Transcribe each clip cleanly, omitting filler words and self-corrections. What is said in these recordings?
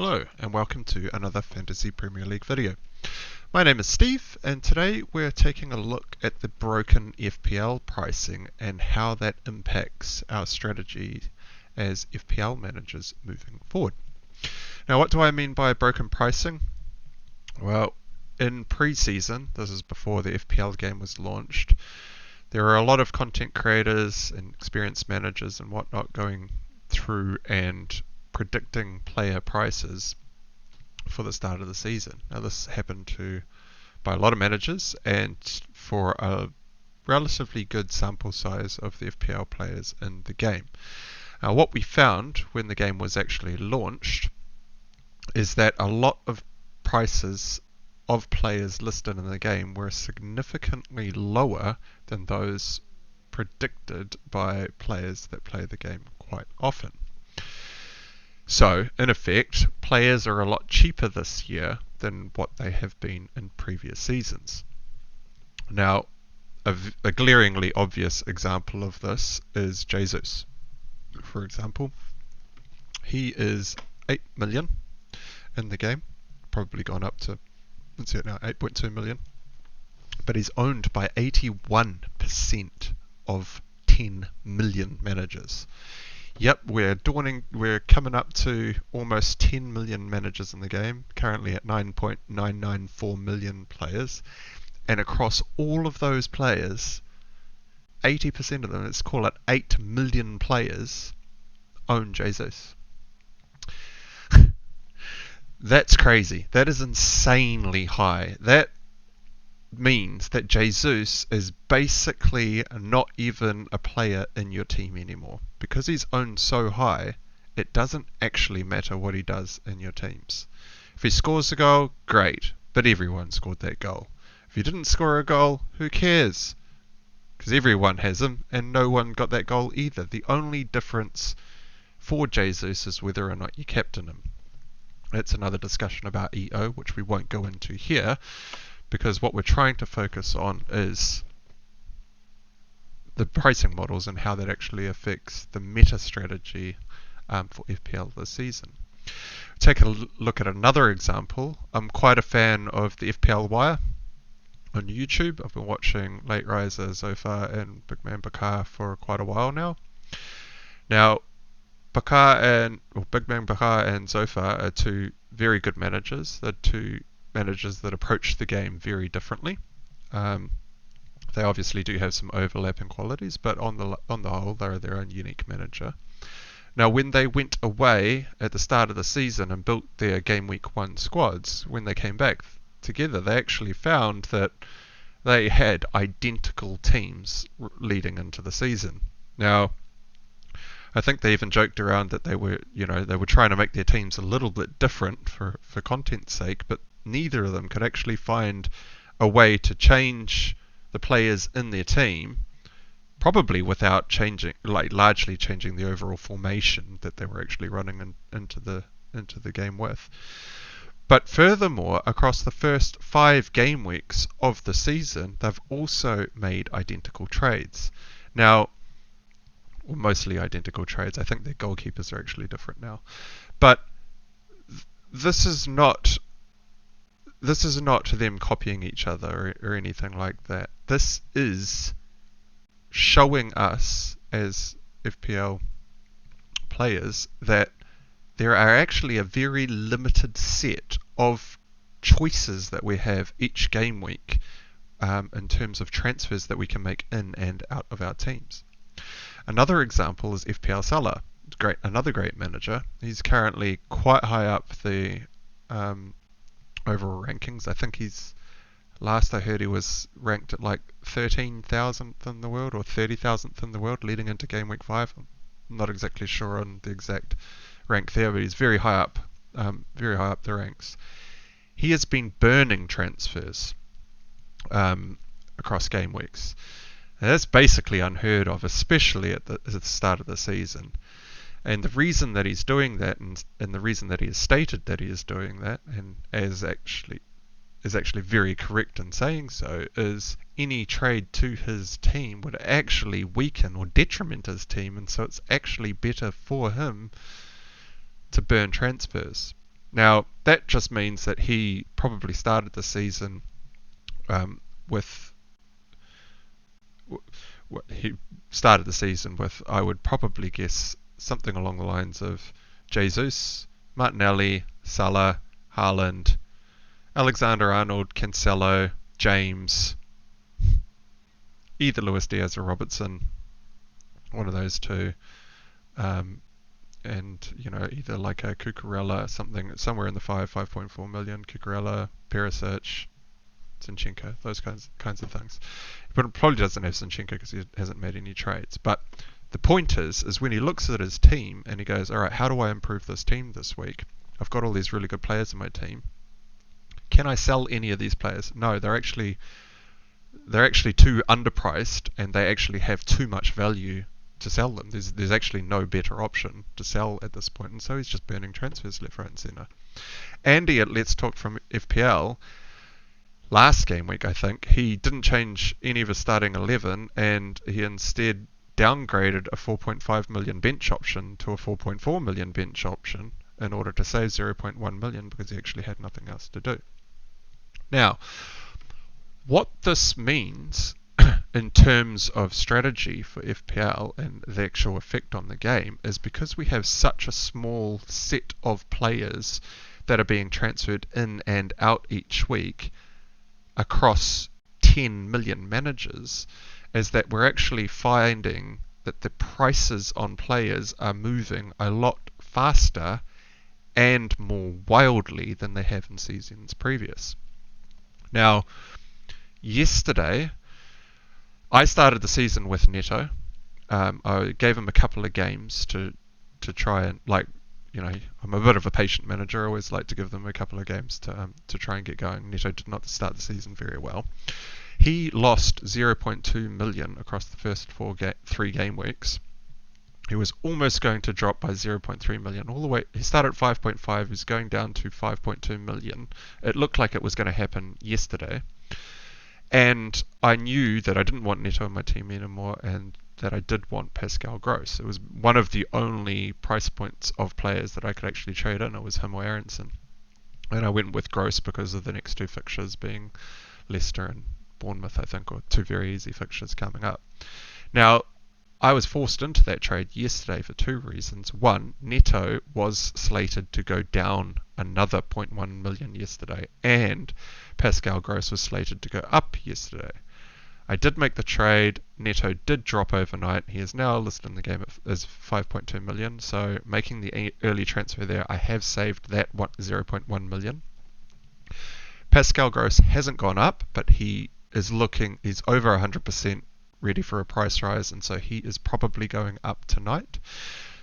Hello and welcome to another Fantasy Premier League video. My name is Steve and today we're taking a look at the broken FPL pricing and how that impacts our strategy as FPL managers moving forward. Now, what do I mean by broken pricing? Well, in pre-season, this is before the FPL game was launched, there are a lot of content creators and experienced managers and whatnot going through and predicting player prices for the start of the season. Now, this happened by a lot of managers and for a relatively good sample size of the FPL players in the game. Now, what we found when the game was actually launched is that a lot of prices of players listed in the game were significantly lower than those predicted by players that play the game quite often. So, in effect, players are a lot cheaper this year than what they have been in previous seasons. Now, a glaringly obvious example of this is Jesus. For example, he is 8 million in the game, probably gone up to, let's see it now, 8.2 million, but he's owned by 81% of 10 million managers. Yep, we're coming up to almost 10 million managers in the game, currently at 9.994 million players. And across all of those players, 80% of them, let's call it 8 million players, own Jesus. That's crazy. That is insanely high. That means that Jesus is basically not even a player in your team anymore. Because he's owned so high, it doesn't actually matter what he does in your teams. If he scores a goal, great, but everyone scored that goal. If he didn't score a goal, who cares? Because everyone has him, and no one got that goal either. The only difference for Jesus is whether or not you captain him. That's another discussion about EO, which we won't go into here, because what we're trying to focus on is the pricing models and how that actually affects the meta strategy for FPL this season. Take a look at another example. I'm quite a fan of the FPL Wire on YouTube. I've been watching Late Riser, Zophar and Big Man Bakar for quite a while now. Now, Big Man Bakar and Zophar are two very good managers. They're two managers that approach the game very differently. They obviously do have some overlapping qualities, but on the whole, they're their own unique manager. Now, when they went away at the start of the season and built their Game Week 1 squads, when they came back together, they actually found that they had identical teams leading into the season. Now, I think they even joked around that they were trying to make their teams a little bit different for content's sake, but neither of them could actually find a way to change the players in their team, probably without largely changing the overall formation that they were actually running into the game with. But furthermore, across the first 5 game weeks of the season, they've also made identical trades. Now, mostly identical trades. I think their goalkeepers are actually different now. But this is not them copying each other or anything like that. This is showing us as FPL players that there are actually a very limited set of choices that we have each game week in terms of transfers that we can make in and out of our teams. Another example is FPLSalah. Another great manager. He's currently quite high up the overall rankings. I think last I heard he was ranked at like 13,000th in the world or 30,000th in the world leading into Game Week 5. I'm not exactly sure on the exact rank there, but he's very high up the ranks. He has been burning transfers across game weeks. Now, that's basically unheard of, especially at the start of the season. And the reason that he's doing that, and the reason that he has stated that he is doing that, and is actually very correct in saying so, is any trade to his team would actually weaken or detriment his team, and so it's actually better for him to burn transfers. Now, that just means that he probably started the season with he started the season with, I would probably guess, something along the lines of Jesus, Martinelli, Salah, Haaland, Alexander-Arnold, Cancelo, James, either Luis Diaz or Robertson, one of those two, and either like a Cucurella, somewhere in the 5.4 million, Cucurella, Perisic, Zinchenko, those kinds of things. But it probably doesn't have Zinchenko because he hasn't made any trades. But the point is when he looks at his team and he goes, all right, how do I improve this team this week? I've got all these really good players in my team. Can I sell any of these players? No, they're actually too underpriced, and they actually have too much value to sell them. There's actually no better option to sell at this point, and so he's just burning transfers left, right, and centre. Andy at Let's Talk from FPL last game week, I think, he didn't change any of his starting 11, and he instead downgraded a 4.5 million bench option to a 4.4 million bench option in order to save 0.1 million because he actually had nothing else to do. Now, what this means in terms of strategy for FPL and the actual effect on the game is because we have such a small set of players that are being transferred in and out each week across 10 million managers, is that we're actually finding that the prices on players are moving a lot faster and more wildly than they have in seasons previous. Now, yesterday, I started the season with Neto. I gave him a couple of games to try and, I'm a bit of a patient manager. I always like to give them a couple of games to try and get going. Neto did not start the season very well. He lost 0.2 million across the first 3 game weeks. He was almost going to drop by 0.3 million all the way. He started at 5.5. He was going down to 5.2 million. It looked like it was going to happen yesterday. And I knew that I didn't want Neto in my team anymore, and that I did want Pascal Gross. It was one of the only price points of players that I could actually trade in. It was him or Aronson. And I went with Gross because of the next 2 fixtures being Leicester and Bournemouth, I think, or 2 very easy fixtures coming up. Now, I was forced into that trade yesterday for 2 reasons. One, Neto was slated to go down another 0.1 million yesterday, and Pascal Gross was slated to go up yesterday. I did make the trade. Neto did drop overnight. He is now listed in the game as 5.2 million, so making the early transfer there, I have saved that 0.1 million. Pascal Gross hasn't gone up, but he's over 100% ready for a price rise, and so he is probably going up tonight.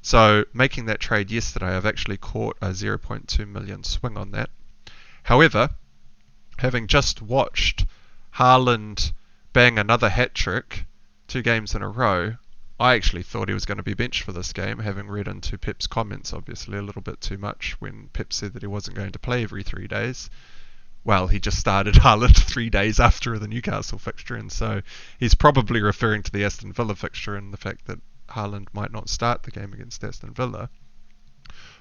So making that trade yesterday, I've actually caught a 0.2 million swing on that. However, having just watched Haaland bang another hat-trick 2 games in a row, I actually thought he was going to be benched for this game, having read into Pep's comments obviously a little bit too much when Pep said that he wasn't going to play every 3 days. Well, he just started Haaland 3 days after the Newcastle fixture, and so he's probably referring to the Aston Villa fixture and the fact that Haaland might not start the game against Aston Villa.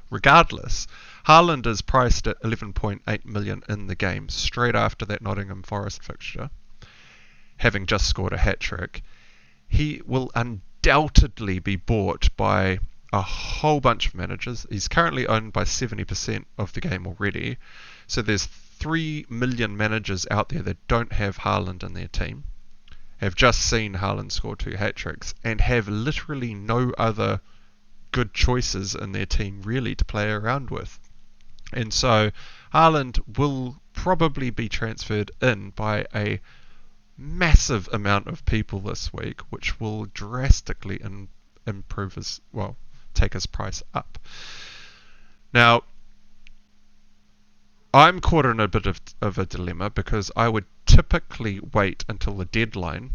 Regardless, Haaland is priced at 11.8 million in the game straight after that Nottingham Forest fixture, having just scored a hat-trick. He will undoubtedly be bought by a whole bunch of managers. He's currently owned by 70% of the game already, so there's 3 million managers out there that don't have Haaland in their team, have just seen Haaland score 2 hat-tricks, and have literally no other good choices in their team really to play around with. And so Haaland will probably be transferred in by a massive amount of people this week, which will drastically take his price up. Now, I'm caught in a bit of a dilemma because I would typically wait until the deadline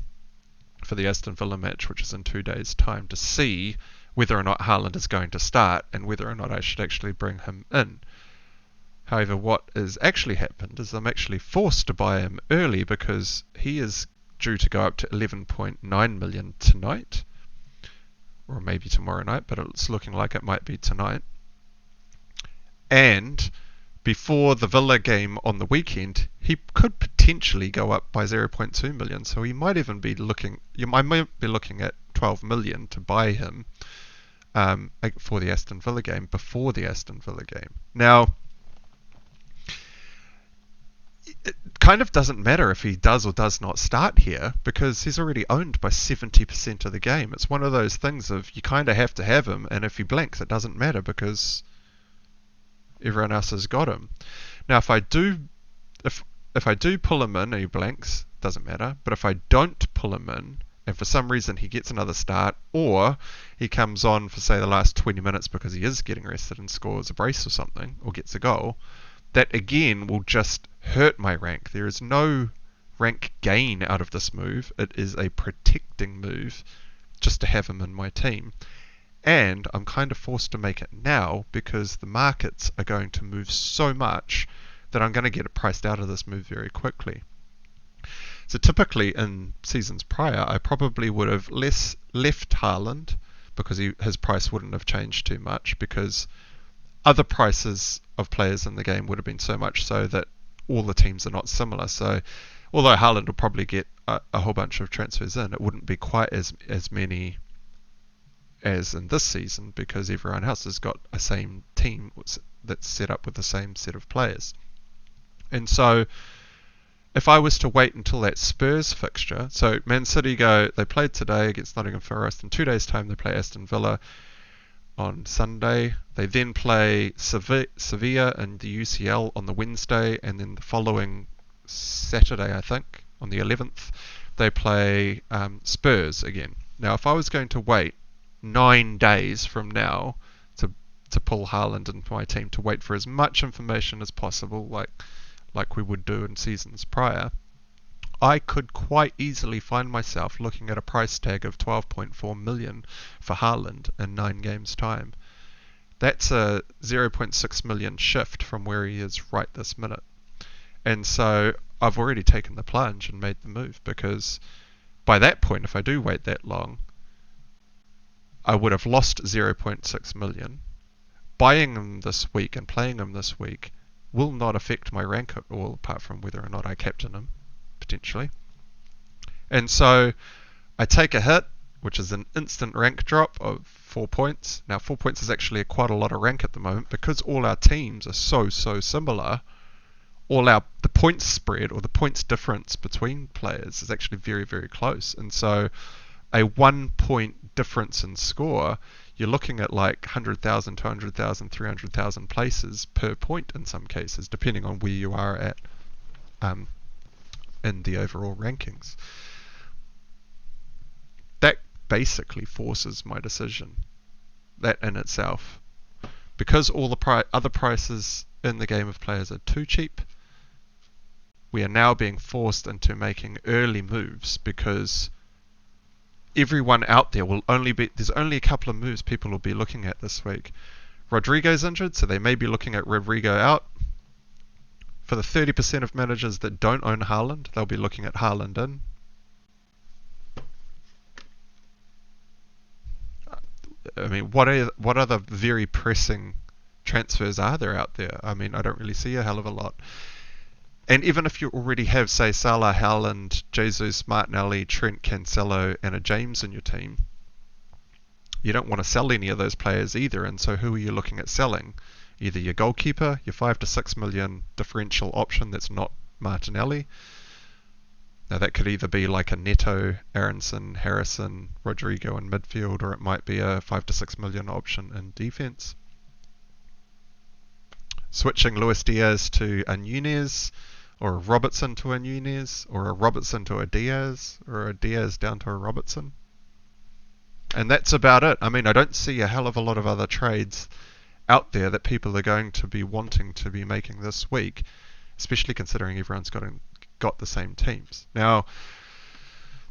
for the Aston Villa match, which is in 2 days' time, to see whether or not Haaland is going to start and whether or not I should actually bring him in. However, what has actually happened is I'm actually forced to buy him early because he is due to go up to 11.9 million tonight, or maybe tomorrow night, but it's looking like it might be tonight. And before the Villa game on the weekend, he could potentially go up by 0.2 million. So he might even be looking. I might be looking at 12 million to buy him for the Aston Villa game before the Aston Villa game. Now, it kind of doesn't matter if he does or does not start here because he's already owned by 70% of the game. It's one of those things of you kind of have to have him, and if he blanks, it doesn't matter because everyone else has got him. Now, if I do pull him in and he blanks, doesn't matter. But if I don't pull him in, and for some reason he gets another start, or he comes on for say the last 20 minutes because he is getting rested and scores a brace or something, or gets a goal, that again will just hurt my rank. There is no rank gain out of this move. It is a protecting move just to have him in my team. And I'm kind of forced to make it now because the markets are going to move so much that I'm going to get it priced out of this move very quickly. So typically in seasons prior, I probably would have left Haaland because his price wouldn't have changed too much because other prices of players in the game would have been so much so that all the teams are not similar. So although Haaland will probably get a whole bunch of transfers in, it wouldn't be quite as many as in this season because everyone else has got a same team that's set up with the same set of players. And so if I was to wait until that Spurs fixture, so Man City they played today against Nottingham Forest, in 2 days' time they play Aston Villa on Sunday. They then play Sevilla and the UCL on the Wednesday, and then the following Saturday, I think, on the 11th, they play Spurs again. Now, if I was going to wait 9 days from now to pull Haaland into my team, to wait for as much information as possible, like we would do in seasons prior, I could quite easily find myself looking at a price tag of 12.4 million for Haaland in 9 games' time. That's a 0.6 million shift from where he is right this minute. And so I've already taken the plunge and made the move because by that point, if I do wait that long, I would have lost 0.6 million. Buying him this week and playing him this week will not affect my rank at all, apart from whether or not I captain him, potentially. And so I take a hit, which is an instant rank drop of 4 points. Now 4 points is actually quite a lot of rank at the moment because all our teams are so similar. The points spread or the points difference between players is actually very, very close. And so a 1 point difference in score, you're looking at like 100,000, 200,000, 300,000 places per point in some cases, depending on where you are at in the overall rankings. That basically forces my decision, that in itself. Because all the other prices in the game of players are too cheap, we are now being forced into making early moves because everyone out there there's only a couple of moves people will be looking at this week. Rodrigo's injured, so they may be looking at Rodrigo out. For the 30% of managers that don't own Haaland, they'll be looking at Haaland in. I mean, what other very pressing transfers are there out there? I mean, I don't really see a hell of a lot. And even if you already have, say, Salah, Haaland, Jesus, Martinelli, Trent, Cancelo, and a James in your team, you don't want to sell any of those players either. And so who are you looking at selling? Either your goalkeeper, your 5 to 6 million differential option that's not Martinelli. Now that could either be like a Neto, Aronson, Harrison, Rodrigo in midfield, or it might be a 5 to 6 million option in defense. Switching Luis Diaz to a Nunez, or a Robertson to a Nunez, or a Robertson to a Diaz, or a Diaz down to a Robertson. And that's about it. I mean, I don't see a hell of a lot of other trades out there that people are going to be wanting to be making this week, especially considering everyone's got the same teams. Now,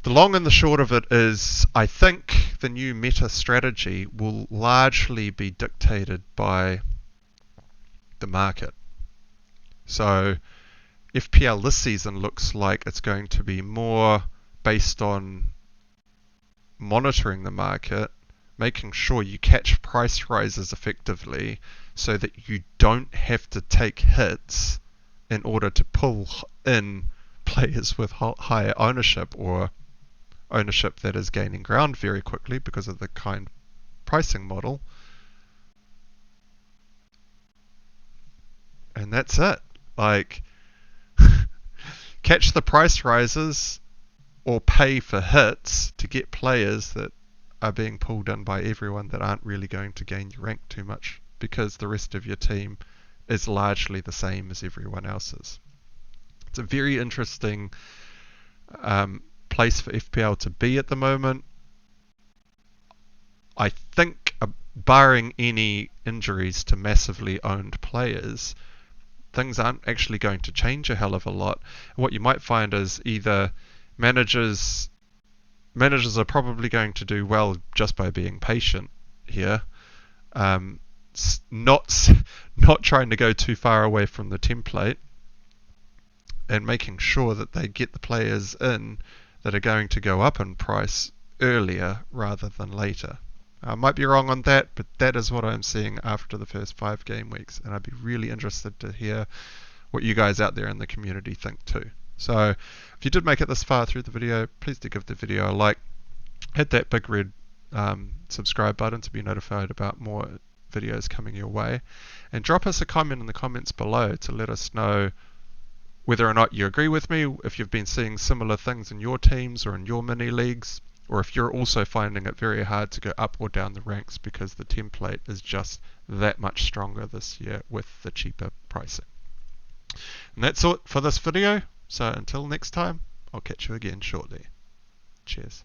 the long and the short of it is, I think the new meta strategy will largely be dictated by the market. So FPL this season looks like it's going to be more based on monitoring the market, making sure you catch price rises effectively so that you don't have to take hits in order to pull in players with higher ownership, or ownership that is gaining ground very quickly because of the kind pricing model. And that's it. Like, catch the price rises or pay for hits to get players that are being pulled in by everyone that aren't really going to gain your rank too much, because the rest of your team is largely the same as everyone else's. It's a very interesting place for FPL to be at the moment. I think, barring any injuries to massively owned players, things aren't actually going to change a hell of a lot. What you might find is either managers are probably going to do well just by being patient here, not trying to go too far away from the template, and making sure that they get the players in that are going to go up in price earlier rather than later. I might be wrong on that, but that is what I'm seeing after the first 5 game weeks, and I'd be really interested to hear what you guys out there in the community think too. So if you did make it this far through the video, please do give the video a like, hit that big red subscribe button to be notified about more videos coming your way, and drop us a comment in the comments below to let us know whether or not you agree with me, if you've been seeing similar things in your teams or in your mini leagues, or if you're also finding it very hard to go up or down the ranks because the template is just that much stronger this year with the cheaper pricing. And that's it for this video, so until next time, I'll catch you again shortly. Cheers.